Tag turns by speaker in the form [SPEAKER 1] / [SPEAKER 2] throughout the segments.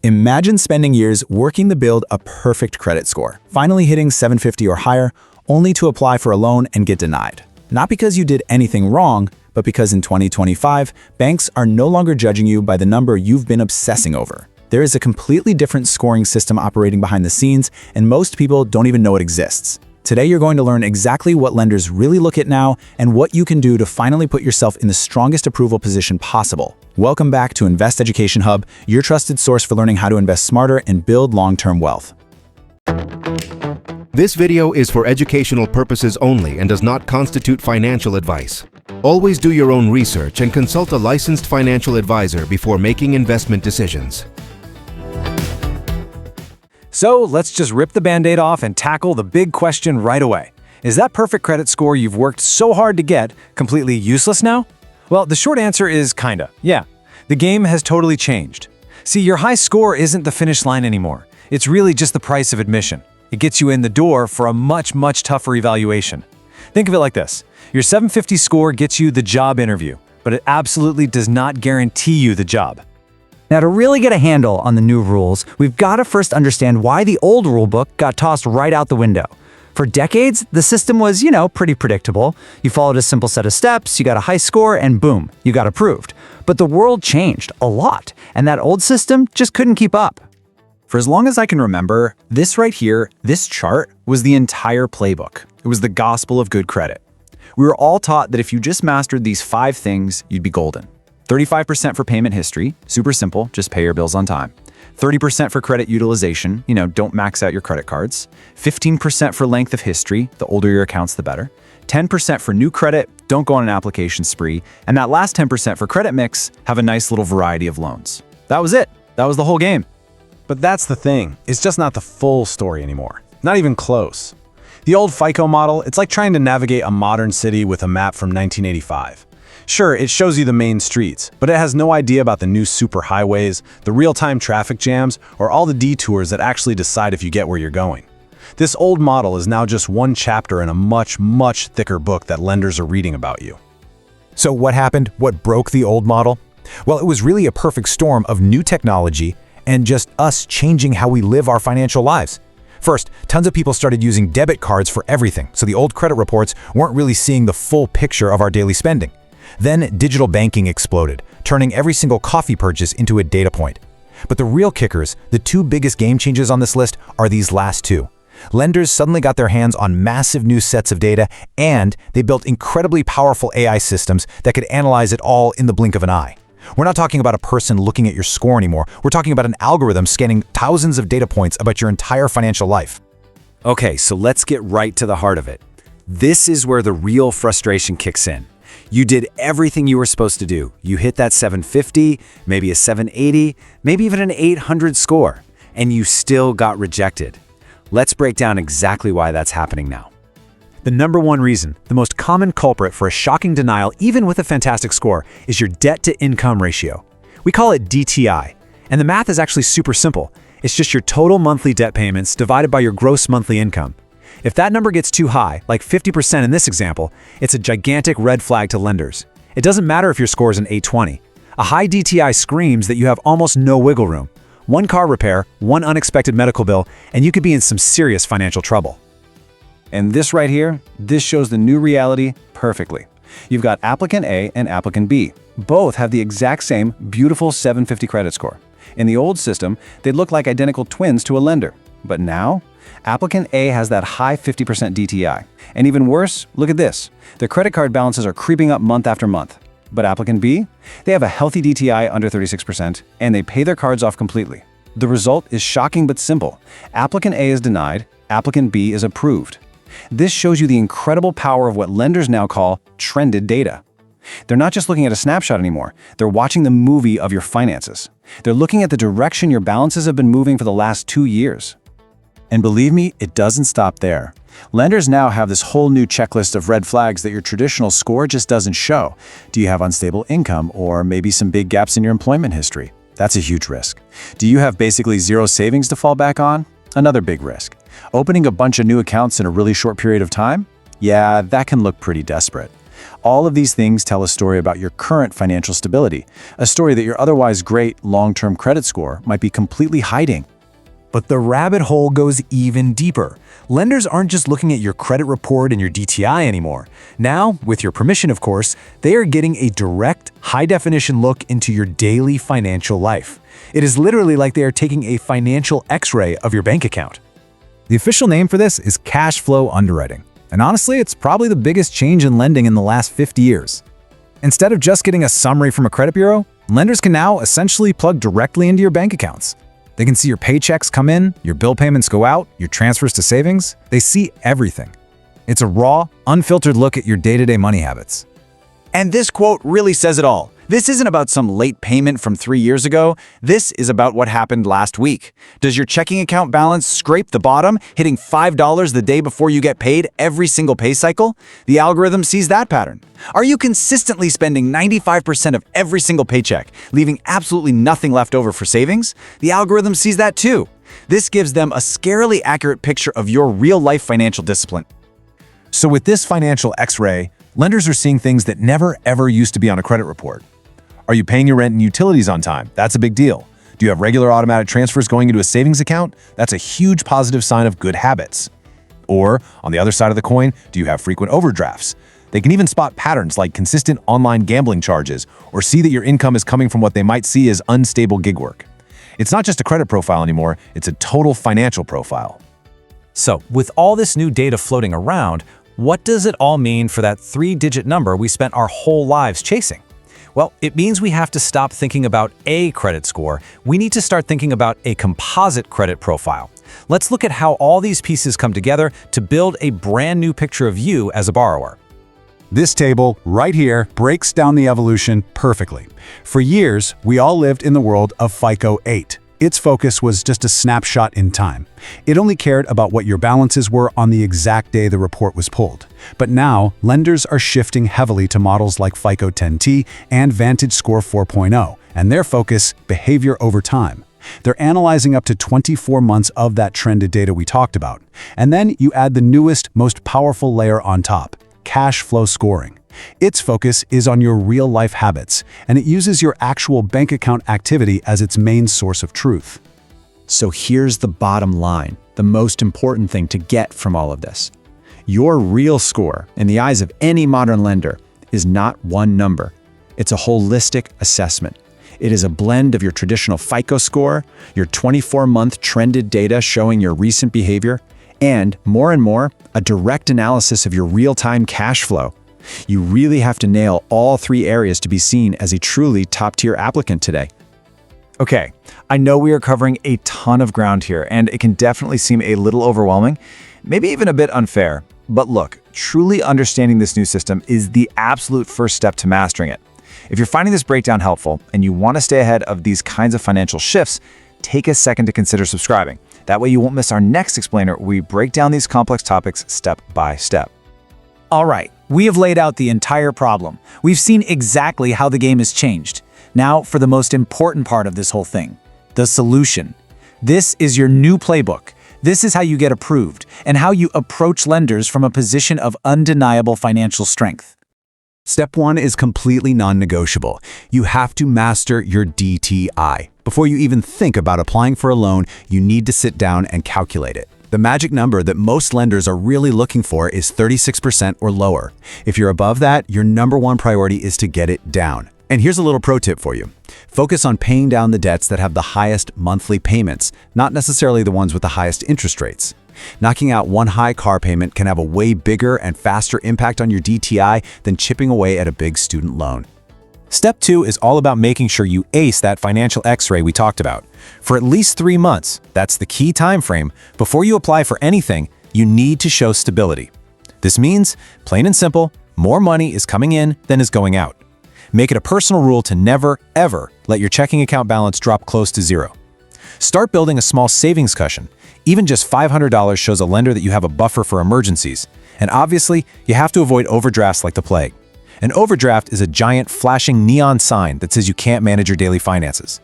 [SPEAKER 1] Imagine spending years working to build a perfect credit score, finally hitting 750 or higher, only to apply for a loan and get denied. Not because you did anything wrong, but because in 2025, banks are no longer judging you by the number you've been obsessing over. There is a completely different scoring system operating behind the scenes, and most people don't even know it exists. Today, you're going to learn exactly what lenders really look at now and what you can do to finally put yourself in the strongest approval position possible. Welcome back to Invest Education Hub, your trusted source for learning how to invest smarter and build long-term wealth.
[SPEAKER 2] This video is for educational purposes only and does not constitute financial advice. Always do your own research and consult a licensed financial advisor before making investment decisions.
[SPEAKER 3] So let's just rip the Band-Aid off and tackle the big question right away. Is that perfect credit score you've worked so hard to get completely useless now? Well, the short answer is kinda, yeah. The game has totally changed. See, your high score isn't the finish line anymore. It's really just the price of admission. It gets you in the door for a much tougher evaluation. Think of it like this. Your 750 score gets you the job interview, but it absolutely does not guarantee you the job.
[SPEAKER 4] Now, to really get a handle on the new rules, we've got to first understand why the old rulebook got tossed right out the window. For decades, the system was, pretty predictable. You followed a simple set of steps, you got a high score, and boom, you got approved. But the world changed a lot, and that old system just couldn't keep up.
[SPEAKER 1] For as long as I can remember, this right here, this chart, was the entire playbook. It was the gospel of good credit. We were all taught that if you just mastered these 5 things, you'd be golden. 35% for payment history, super simple, just pay your bills on time. 30% for credit utilization, don't max out your credit cards. 15% for length of history, the older your accounts, the better. 10% for new credit, don't go on an application spree. And that last 10% for credit mix, have a nice little variety of loans. That was it. That was the whole game.
[SPEAKER 5] But that's the thing, it's just not the full story anymore. Not even close. The old FICO model, it's like trying to navigate a modern city with a map from 1985. Sure, it shows you the main streets, but it has no idea about the new superhighways, the real-time traffic jams, or all the detours that actually decide if you get where you're going. This old model is now just one chapter in a much thicker book that lenders are reading about you.
[SPEAKER 6] So what happened? What broke the old model? Well, it was really a perfect storm of new technology and just us changing how we live our financial lives. First, tons of people started using debit cards for everything, so the old credit reports weren't really seeing the full picture of our daily spending. Then digital banking exploded, turning every single coffee purchase into a data point. But the real kickers, the 2 biggest game changers on this list, are these last 2. Lenders suddenly got their hands on massive new sets of data, and they built incredibly powerful AI systems that could analyze it all in the blink of an eye. We're not talking about a person looking at your score anymore. We're talking about an algorithm scanning thousands of data points about your entire financial life.
[SPEAKER 3] Okay, so let's get right to the heart of it. This is where the real frustration kicks in. You did everything you were supposed to do. You hit that 750, maybe a 780, maybe even an 800 score, and you still got rejected. Let's break down exactly why that's happening now. The number one reason, the most common culprit for a shocking denial, even with a fantastic score, is your debt-to-income ratio. We call it DTI, and the math is actually super simple. It's just your total monthly debt payments divided by your gross monthly income. If that number gets too high, like 50% in this example, it's a gigantic red flag to lenders. It doesn't matter if your score is an 820. A high DTI screams that you have almost no wiggle room. One car repair, one unexpected medical bill, and you could be in some serious financial trouble. And this right here, this shows the new reality perfectly. You've got applicant A and applicant B. Both have the exact same beautiful 750 credit score. In the old system, they'd look like identical twins to a lender. But now, applicant A has that high 50% DTI. And even worse, look at this. Their credit card balances are creeping up month after month. But applicant B, they have a healthy DTI under 36%, and they pay their cards off completely. The result is shocking but simple. Applicant A is denied, applicant B is approved. This shows you the incredible power of what lenders now call trended data. They're not just looking at a snapshot anymore. They're watching the movie of your finances. They're looking at the direction your balances have been moving for the last 2 years. And believe me, it doesn't stop there. Lenders now have this whole new checklist of red flags that your traditional score just doesn't show. Do you have unstable income or maybe some big gaps in your employment history? That's a huge risk. Do you have basically zero savings to fall back on? Another big risk. Opening a bunch of new accounts in a really short period of time? Yeah, that can look pretty desperate.
[SPEAKER 5] All of these things tell a story about your current financial stability, a story that your otherwise great long-term credit score might be completely hiding.
[SPEAKER 6] But the rabbit hole goes even deeper. Lenders aren't just looking at your credit report and your DTI anymore. Now, with your permission of course, they are getting a direct, high-definition look into your daily financial life. It is literally like they are taking a financial X-ray of your bank account. The official name for this is cash flow underwriting. And honestly, it's probably the biggest change in lending in the last 50 years. Instead of just getting a summary from a credit bureau, lenders can now essentially plug directly into your bank accounts. They can see your paychecks come in, your bill payments go out, your transfers to savings. They see everything. It's a raw, unfiltered look at your day-to-day money habits.
[SPEAKER 3] And this quote really says it all. This isn't about some late payment from 3 years ago. This is about what happened last week. Does your checking account balance scrape the bottom, hitting $5 the day before you get paid every single pay cycle? The algorithm sees that pattern. Are you consistently spending 95% of every single paycheck, leaving absolutely nothing left over for savings? The algorithm sees that too. This gives them a scarily accurate picture of your real-life financial discipline.
[SPEAKER 6] So with this financial X-ray, lenders are seeing things that never ever used to be on a credit report. Are you paying your rent and utilities on time? That's a big deal. Do you have regular automatic transfers going into a savings account? That's a huge positive sign of good habits. Or, on the other side of the coin, do you have frequent overdrafts? They can even spot patterns like consistent online gambling charges or see that your income is coming from what they might see as unstable gig work. It's not just a credit profile anymore, it's a total financial profile.
[SPEAKER 7] So, with all this new data floating around, what does it all mean for that 3-digit number we spent our whole lives chasing? Well, it means we have to stop thinking about a credit score. We need to start thinking about a composite credit profile. Let's look at how all these pieces come together to build a brand new picture of you as a borrower.
[SPEAKER 1] This table right here breaks down the evolution perfectly. For years, we all lived in the world of FICO 8. Its focus was just a snapshot in time. It only cared about what your balances were on the exact day the report was pulled. But now, lenders are shifting heavily to models like FICO 10T and VantageScore 4.0, and their focus, behavior over time. They're analyzing up to 24 months of that trended data we talked about. And then you add the newest, most powerful layer on top, cash flow scoring. Its focus is on your real-life habits, and it uses your actual bank account activity as its main source of truth.
[SPEAKER 3] So here's the bottom line, the most important thing to get from all of this. Your real score, in the eyes of any modern lender, is not one number. It's a holistic assessment. It is a blend of your traditional FICO score, your 24-month trended data showing your recent behavior, and more, a direct analysis of your real-time cash flow. You really have to nail all 3 areas to be seen as a truly top-tier applicant today. Okay, I know we are covering a ton of ground here, and it can definitely seem a little overwhelming, maybe even a bit unfair. But look, truly understanding this new system is the absolute first step to mastering it. If you're finding this breakdown helpful and you want to stay ahead of these kinds of financial shifts, take a second to consider subscribing. That way you won't miss our next explainer where we break down these complex topics step by step.
[SPEAKER 7] All right, we have laid out the entire problem. We've seen exactly how the game has changed. Now for the most important part of this whole thing, the solution. This is your new playbook. This is how you get approved and how you approach lenders from a position of undeniable financial strength.
[SPEAKER 1] Step 1 is completely non-negotiable. You have to master your DTI. Before you even think about applying for a loan, you need to sit down and calculate it. The magic number that most lenders are really looking for is 36% or lower. If you're above that, your number one priority is to get it down. And here's a little pro tip for you. Focus on paying down the debts that have the highest monthly payments, not necessarily the ones with the highest interest rates. Knocking out one high car payment can have a way bigger and faster impact on your DTI than chipping away at a big student loan.
[SPEAKER 6] Step 2 is all about making sure you ace that financial X-ray we talked about. For at least 3 months, that's the key time frame, before you apply for anything, you need to show stability. This means, plain and simple, more money is coming in than is going out. Make it a personal rule to never, ever let your checking account balance drop close to zero. Start building a small savings cushion. Even just $500 shows a lender that you have a buffer for emergencies. And obviously, you have to avoid overdrafts like the plague. An overdraft is a giant flashing neon sign that says you can't manage your daily finances.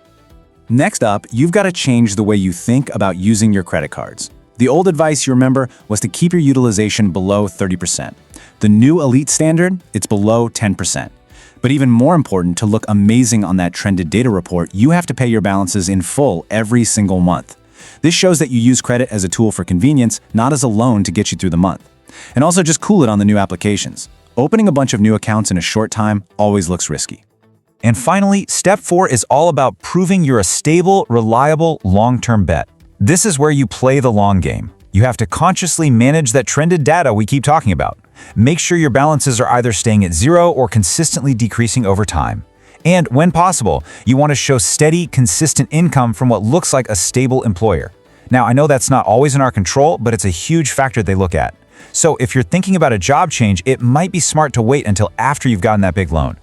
[SPEAKER 7] Next up, you've got to change the way you think about using your credit cards. The old advice, you remember, was to keep your utilization below 30%.
[SPEAKER 1] The new elite standard, it's below 10%. But even more important, to look amazing on that trended data report, you have to pay your balances in full every single month. This shows that you use credit as a tool for convenience, not as a loan to get you through the month. And also just cool it on the new applications. Opening a bunch of new accounts in a short time always looks risky.
[SPEAKER 6] And finally, step 4 is all about proving you're a stable, reliable, long-term bet. This is where you play the long game. You have to consciously manage that trended data we keep talking about. Make sure your balances are either staying at zero or consistently decreasing over time. And when possible, you want to show steady, consistent income from what looks like a stable employer. Now, I know that's not always in our control, but it's a huge factor they look at. So if you're thinking about a job change, it might be smart to wait until after you've gotten that big loan.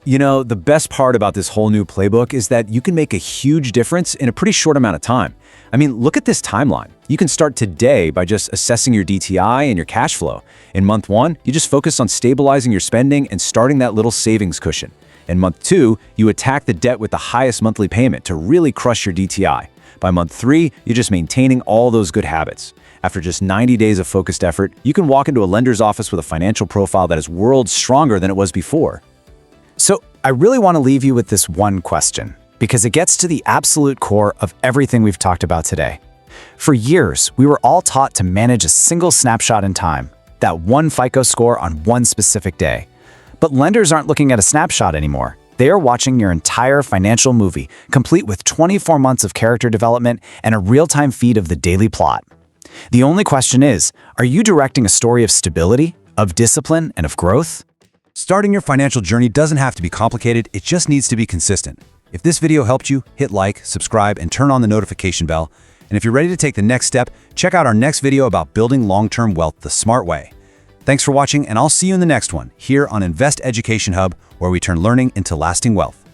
[SPEAKER 3] You know, the best part about this whole new playbook is that you can make a huge difference in a pretty short amount of time. I mean, look at this timeline. You can start today by just assessing your DTI and your cash flow. In month 1, you just focus on stabilizing your spending and starting that little savings cushion. In month 2, you attack the debt with the highest monthly payment to really crush your DTI. By month 3, you're just maintaining all those good habits. After just 90 days of focused effort, you can walk into a lender's office with a financial profile that is worlds stronger than it was before.
[SPEAKER 1] So I really want to leave you with this one question, because it gets to the absolute core of everything we've talked about today. For years, we were all taught to manage a single snapshot in time, that one FICO score on one specific day. But lenders aren't looking at a snapshot anymore. They are watching your entire financial movie, complete with 24 months of character development and a real-time feed of the daily plot. The only question is, are you directing a story of stability, of discipline, and of growth?
[SPEAKER 5] Starting your financial journey doesn't have to be complicated, it just needs to be consistent. If this video helped you, hit like, subscribe, and turn on the notification bell. And if you're ready to take the next step, check out our next video about building long-term wealth the smart way. Thanks for watching, and I'll see you in the next one, here on Invest Education Hub, where we turn learning into lasting wealth.